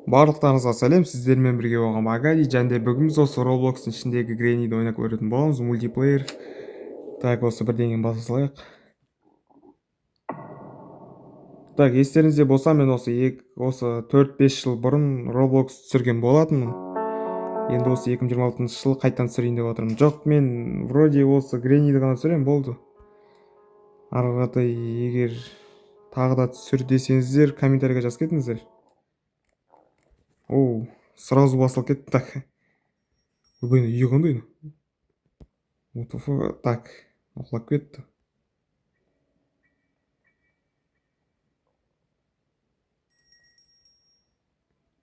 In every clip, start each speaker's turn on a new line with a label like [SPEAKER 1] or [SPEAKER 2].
[SPEAKER 1] Барлықтарыңызға сәлем, сіздермен бірге болған Магади, және бүгін біз осы Roblox'ың ішіндегі Гренниді ойнап көретін боламыз, мультиплеер. Так, осы бірдеңені баса салайық. Так, естеріңізде болса, мен осы 4-5 жыл бұрын Roblox түсірген болатынмын. Енді осы 2026 жылы қайтадан түсірейін деп отырмын. Жоқ, мен вроде осы Гренниді ғана түсірем, болды. Ары қаратай егер тағы да түсір десеңіздер, комментарийға жазып кетіңіздер. Оу, сразу басылып кетті. Так, блин, үйі қандай? Так, құлап кетті.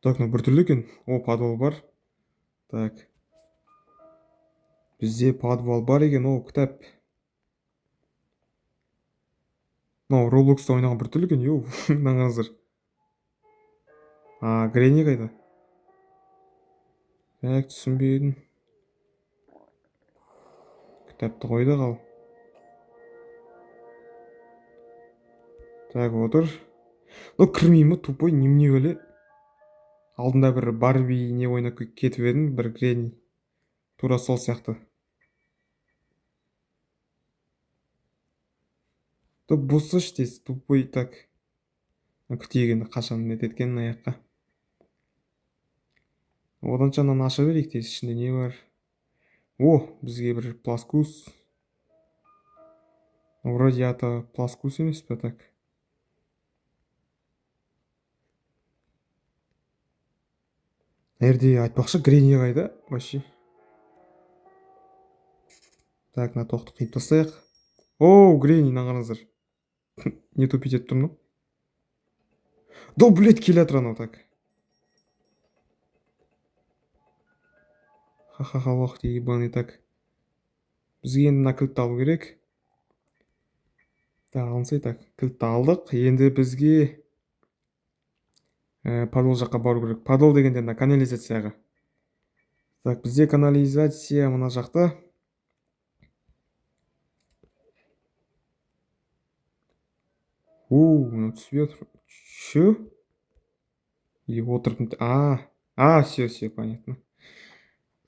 [SPEAKER 1] Так, мынау біртүрлі екен. О, подвал бар. Так, бізде подвал бар екен. О, кітап. Мынау Роблокста ойнаған біртүрлі екен. Йоу, мынаңыздар. Гренни қайда? Так, түсінбедім. Кітапты қойдық ал. Так, отыр. Кірмей ма, тупой, немене өлі? Алдында бір Барби не ойнап кетіп едім, бір Гренни. Тура сол сияқты. Босыш дейсіз, тупой, так. Күтегенді қашан нететкен аяққа. Одан жаңан аша берейік дейсіз, ішінде не бар? О, бізге бір пласкус. Вроде аты пласкус емес па, так. Әрде айтпақшы, Гренни қайда? Вообще. Так, мына тоқты қиып тастайық. Оу, Гренни, қараңыздар. Не тупить етіп тұр, Да, блядь, келе жатыр анау, так. Ха-ха-ха, лох те ебаный, так. Бізге енді мына кілтті алу керек. Так, алынсай, так. Кілтті алдық. Енді бізге подвал жаққа бару керек. Подвал дегенде мына канализацияға. Так, бізде канализация мына жақта. Мына түспей отыр. Шо? Или отырып... Все, понятно.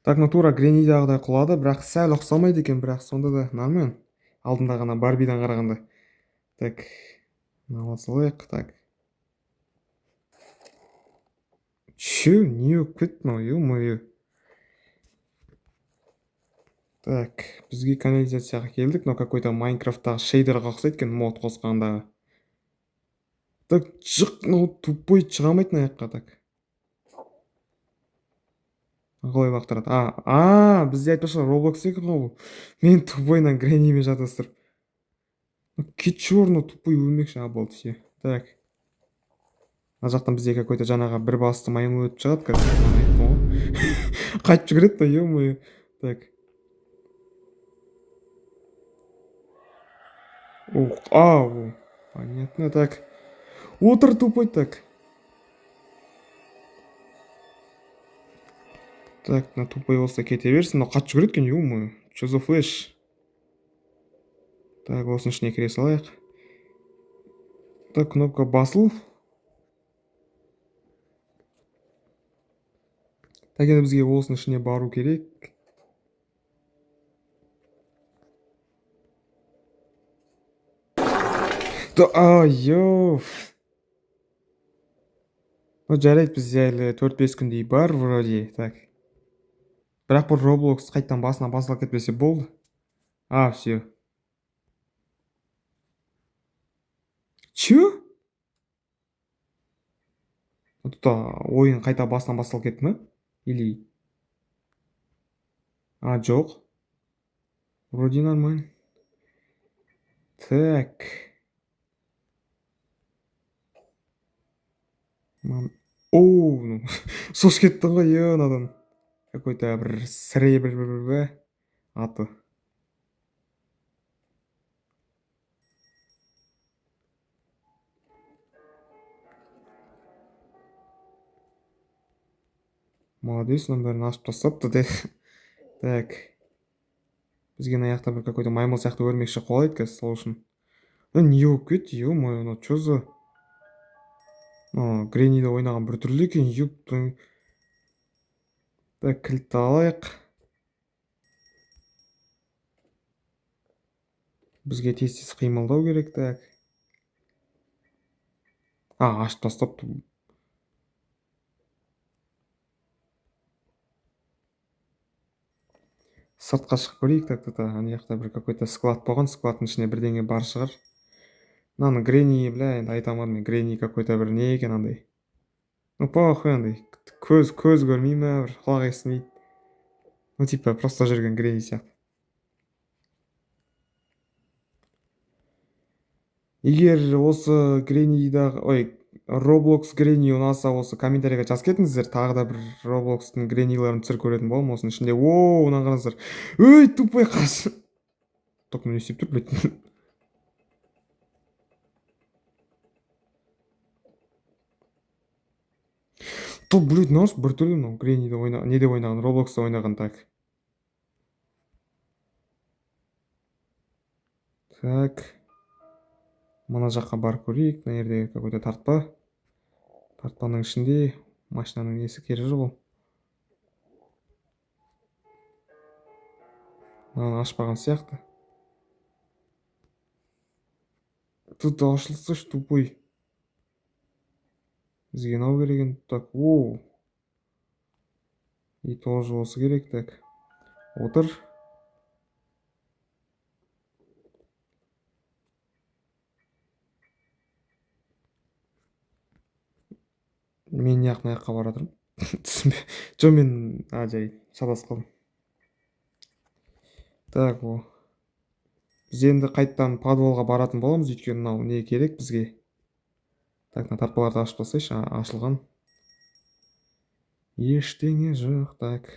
[SPEAKER 1] Так, тура Греннидағыдай құлады, бірақ сәл ұқсамайды екен, бірақ сонда да нормально. Алдында ғана Барбидан қарағанда. Так, ала салайық, так. Чё, не өп кетті мынау, ё-моё. Так, бізге канализацияға келдік, но какой-то Майнкрафттағы шейдерға ұқсайды екен, мод қосқандағы. Так, жық, тупой шыға алмайды аяққа, так. Қалай лақтырады? Бізде айтпақшы Roblox екен ғой бұл. Мен тупойнан Греннимен жатастырып. К черну, тупой өлмекші. Болды, все. Так. Мына жақтан бізде какой-то жаңағы бір басты маймыл өтіп шығады, қазір. Айттым ғой. Қайтып жүгіреді да, ё-моё. Так. Понятно, так. Отыр, тупой, так. Так, мына тупой болса кете берсін. Мынау қайтып жүгіреді екен, ё-моё. Что за флеш? Так, осының ішіне кіре салайық. Так, кнопка басыл. Так, енді бізге осының ішіне бару керек. Жарайды, бізде әлі 4-5 күндей бар, вроде, так. Бірақ бұл Roblox қайттан басына басылып кетпесе болды. Все. Чё? Тут ойын қайта басынан басылып кетті ме? Или... жоқ. Вроде нормально. Так. Сош кетті ғой, надан. Какой-то бір сірей бір аты. Молодец, оның бәрін ашып тастапты. Так. Бізге аяқта бір какой-то маймыл сияқты өрмекші қолайды қазір, сол үшін. Не болып кетті, ё-моё, чё за... Грениде ойнаған бір түрлі екен, юптың. Так, кілтті алайық. Бізге тез қимылдау керек. Так. Ашып тастапты. Сыртқа шығып көрейік. Так, ана жақта бір какой-то склад болған. Складтың ішіне бірдеңе бар шығар. Мынаны Грени, бля, енді айта алмадым мен. Грени какой-то бір не екен андай. Похуй андай. Көз көрмей ма, бір құлақ естімейді. Типа просто жүрген Грени сияқты. Егер осы Roblox Грени ұнаса, осы комментарийға жазып кетіңіздер. Тағы да бір Roblox'тың Грениларын түсір көретін боламын. Осының ішінде. Мына қараңыздар. Өй, тупой қаш. Только не істеп тұр, блядь. Блядь, мынаушы бір түрлі мынау Грениде ойнаған, неде ойнаған, Roblox'та ойнаған. Так. Так. Мына жаққа барып көрейік. Мына жерде какой-то тартпа. Тартпаның ішінде машинаның несі кері жүр бұл. Мынаны ашпаған сияқты. Тут ашылсыш тупой. Бізге мынау керек екен. Так, И тоже осы керек. Так. Отыр. Мен мына жаққа бара жатырмын. Түсінбе. Жоқ, мен жай шатасып қалдым. Так, біз енді қайттан подвалға баратын боламыз, өйткені мынау не керек бізге. Так, мына тартпаларды ашып тастайыншы. Ашылған. Ештеңе жоқ. Так.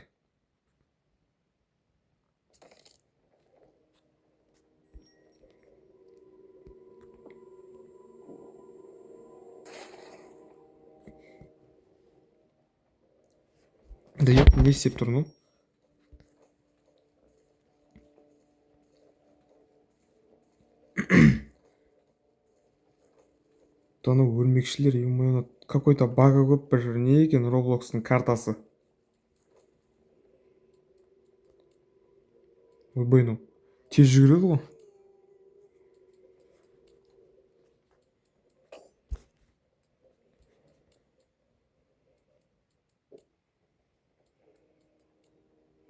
[SPEAKER 1] Да еп, не істеп тұр, ну? Анау өлмекшілер, какой-то бага көп бір не екен, Roblox'тың картасы. Ойбай, ну тез жүгіреді ғой.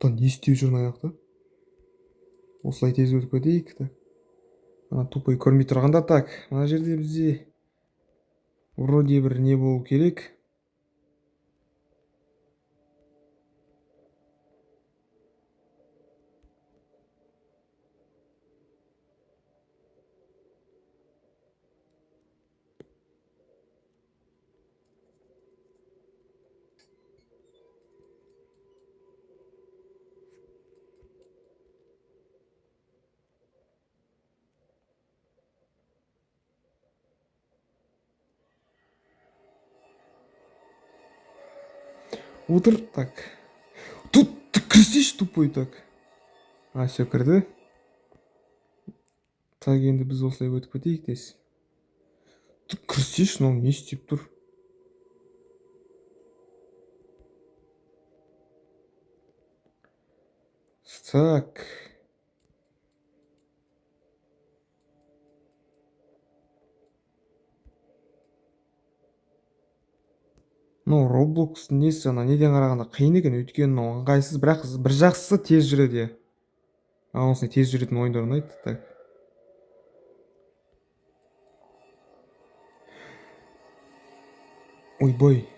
[SPEAKER 1] Не істеп жүр мына жақта? Осылай тез өтіп кетейік. Ана тупой көрмей тұрғанда. Так, мына жерде бізде вроде бір не болу керек. Отыр. Так. Тут кірсейші тупой. Так. Все, кірді. Так, енді біз осылай өтіп кетейік тез. Кірсейші, мынау не істеп тұр? Так. Roblox несі ана неден қарағанда қиын екен, өйткені ыңғайсыз, бірақ бір жақсысы тез жүреді. Осындай тез жүретін ойындар ұнайды. Так. Ойбай.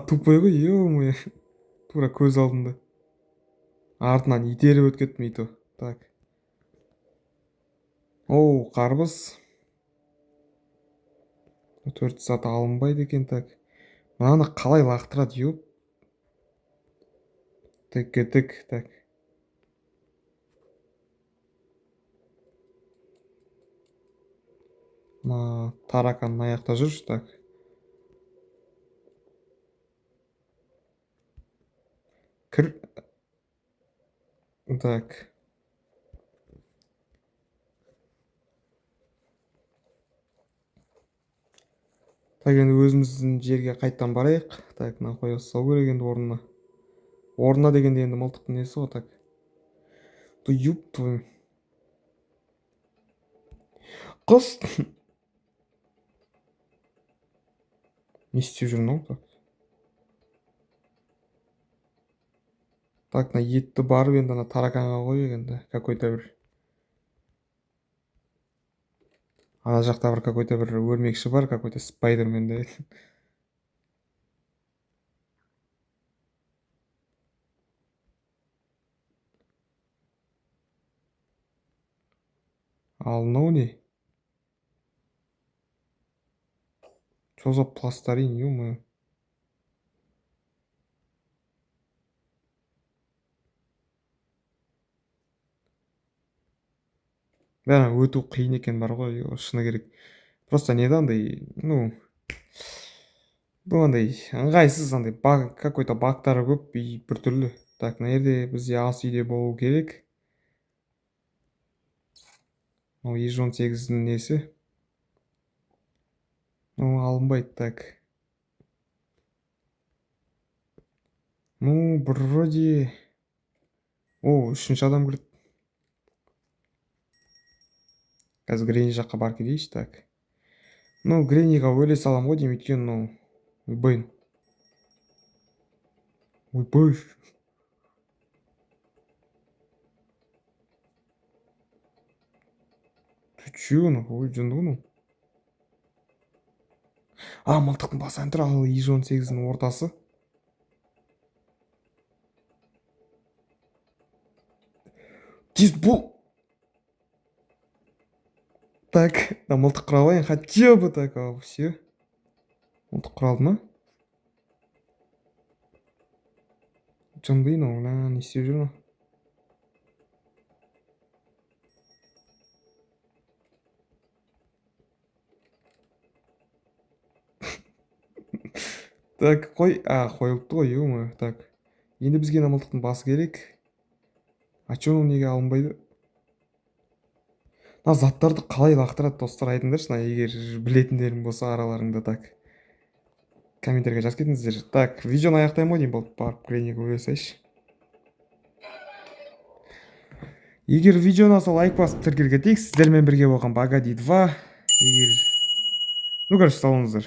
[SPEAKER 1] Тупой ғой, ё-моё. Тура көз алдында. Артынан итеріп өтіп кеттім ито. Так. Қарбыз. 4 сат алынбайды екен. Так. Мынаны қалай лақтырады, ёп. Тік. Так. Таракан мына жақта жүр. Так. Кір. Так. Так, енді өзіміздің жерге қайттан барайық. Так, мына қоя салу керек енді орнына. Орнына дегенде енді мылтықтың несі ғой, так. Ёб твою. Құс! Не істеп жүр мынау, так. Так, мына етті барып енді ана тараканға қояйық енді. Какой-то бір. Ана жақта бір какой-то бір өрмекші бар, какой-то спайдермен де. Ал мынау не? Чё за пластарин, ё-моё. Бәрі өту қиын екен бар ғой, шыны керек. Просто неде андай, ну, бұл андай ыңғайсыз, андай баг, какой-то багтары көп и біртүрлі. Так, мына жерде бізде ас үйде болу керек. Мынау 118-дің несі? Ну, алынбайды, так. Ну, вроде... О, үшінші адам кірді. Қазір Грени жаққа барып келейінші, так. Ну, Грениға өле салам ғой деймін, өйткені, ну, ойбай. Ойбай. Ты чё, ой, жынды ғой. А, мылтықтың басынан тұр, ал 118-дің ортасы. Тез бұл. Так, да мылтық құра алайын, хотя бы так, все. Мылтық құра алды ма? Жындый, не істеп жүр ма? Так, қой, қойылыпты ғой, ё-моё, так. Енді бізге мылтықтың басы керек. А чё ол неге алынбайды? Мына заттарды қалай лақтырады, достар, айтыңдаршы, егер білетіндерің болса араларыңда, так. Комментарийге жазып кетіңіздер. Так, видеоны аяқтаймын ғой деймін, болып барып Грениге өле салайыншы. Егер видеоны алса лайк басып тіркелге кетейік, сіздермен бірге болған Багади 2. Егер... Ну, короче, салыңыздар.